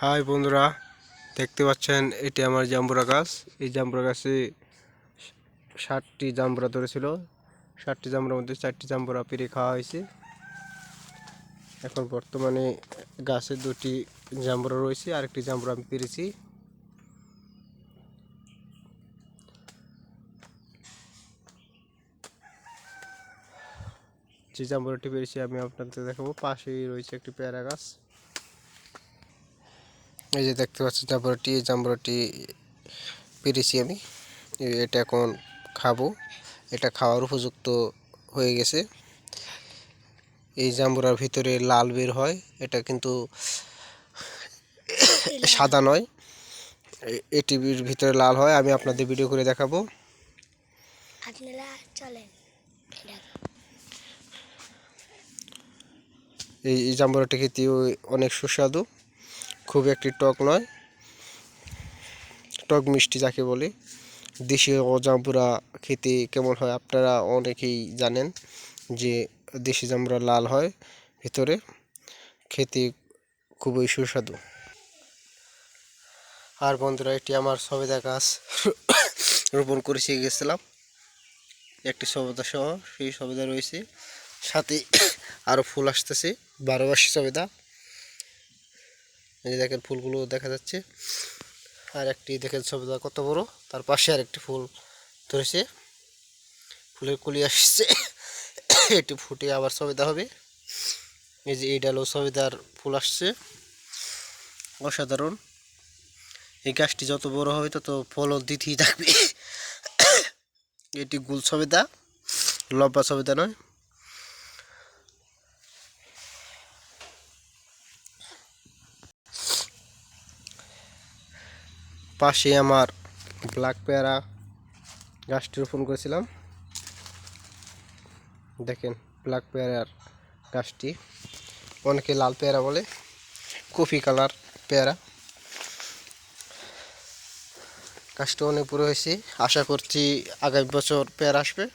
High বন্ধুরা, দেখতে পাচ্ছেন এটি আমার জাম্বুরা গাছ। এই জাম্বুরা গাছে 60টি জাম্বুরা ধরেছিল। 60টি জাম্বুরার মধ্যে 4টি জাম্বুরা পেরে খাওয়া হয়েছে। এখন বর্তমানে গাছে 2টি জাম্বুরা রয়েছে, আরেকটি জাম্বুরা আমি পেরেছি। যে জাম্বুরাটি পেরেছি আমি আপনাদের দেখাবো। পাশেই রয়েছে একটি পেয়ারা গাছ। এই যে দেখতে পাচ্ছেন জাম্বুরাটি, এই জাম্বুরাটি পেরেছি আমি। এটা এখন খাবো, এটা খাওয়ার উপযুক্ত হয়ে গেছে। এই জাম্বুরার ভিতরে লাল বের হয়, এটা কিন্তু সাদা নয়, এটির ভিতরে লাল হয়। আমি আপনাদের ভিডিও করে দেখাবো। এই জাম্বুরাটি খেতে অনেক সুস্বাদু, খুব একটি টক নয়, টক মিষ্টি যাকে বলে। দেশীয় জাম্বুরা খেতে কেমন হয় আপনারা অনেকেই জানেন যে দেশি জাম্বুরা লাল হয় ভিতরে, খেতে খুবই সুস্বাদু। আর বন্ধুরা, এটি আমার সবেদা গাছ রোপণ করেছি গেছিলাম, একটি সবেদা সহ। সেই সবেদা রয়েছে, সাথে আরও ফুল আসতেছে, 12 মাসি সবেদা। এই যে দেখেন ফুলগুলো দেখা যাচ্ছে। আর একটি দেখেন সবেদা কত বড়, তার পাশে আর একটি ফুল ধরেছে, ফুলের কলি আসছে। এটি ফুটে আবার সবেদা হবে। এই যে এই ডালো সবেদার ফুল আসছে, অসাধারণ। এই গাছটি যত বড় হবে তত ফলন দিতেই থাকবে। এটি গোল সবেদা, লম্বা সবেদা নয়। পাশে আমার ব্ল্যাক পেয়ারা গাছটি রোপণ করেছিলাম। দেখেন ব্ল্যাক পেয়ারার গাছটি, অনেকে লাল পেয়ারা বলে, কফি কালার পেয়ারা। গাছটা অনেক বড় হয়েছে, আশা করছি আগামী বছর পেয়ারা আসবে।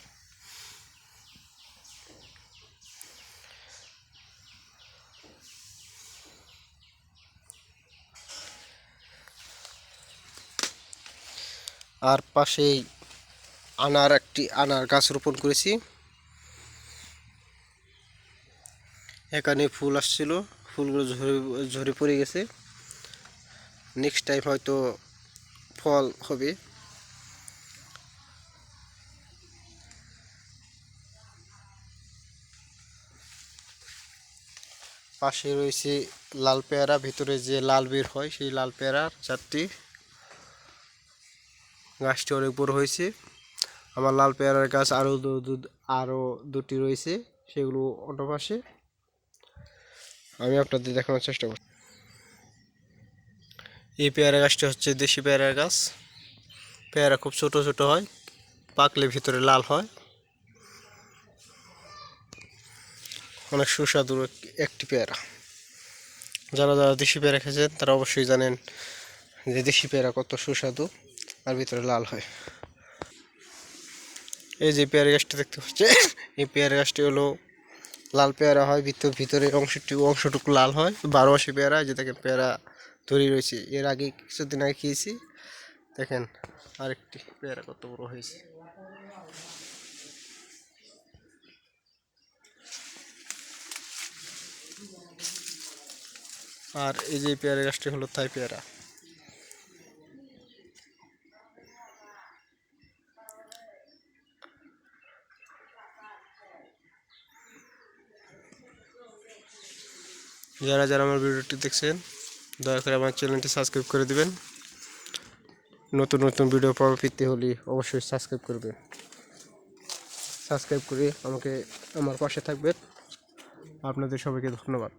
আর পাশেই একটি আনার গাছ রোপণ করেছি। এখানে ফুল আসছিল, ফুলগুলো ঝরে পড়ে গেছে। নেক্সট টাইম হয়তো ফল হবে। পাশে রয়েছে লাল পেয়ারা, ভিতরে যে লাল বের হয় সেই লাল পেয়ারার 4টি। গাছটি অনেক বড় হয়েছে। আমার লাল পেয়ারার গাছ আরও 2টি রয়েছে, সেগুলো অন্য পাশে। আমি আপনাদের দেখানোর চেষ্টা করছি। এই পেয়ারা গাছটি হচ্ছে দেশি পেয়ারা গাছ। পেয়ারা খুব ছোট ছোট হয়, পাকলে ভিতরে লাল হয়, অনেক সুস্বাদু একটি পেয়ারা। যারা যারা দেশি পেয়ারা খেয়েছেন তারা অবশ্যই জানেন যে দেশি পেয়ারা কত সুস্বাদু আর ভিতরে লাল হয়। এই যে পেয়ারা গাছটি দেখতে পাচ্ছে, এই পেয়ারা গাছটি হলো লাল পেয়ারা হয়, ভিতরে অংশটুকু লাল হয়, 12 মাসি পেয়ারা। যে দেখেন পেয়ারা তৈরি রয়েছে, এর আগে কিছুদিন আগে খেয়েছি। দেখেন আরেকটি পেয়ারা কত বড় হয়েছে। আর এই যে পেয়ারা গাছটি হলো থাই পেয়ারা। যারা যারা আমার ভিডিওটি দেখছেন দয়া করে আমার চ্যানেলটি সাবস্ক্রাইব করে দিবেন। নতুন নতুন ভিডিও পাওয়া পেতে হলে অবশ্যই সাবস্ক্রাইব করবেন। সাবস্ক্রাইব করে আমার পাশে থাকবেন। আপনাদের সবাইকে ধন্যবাদ।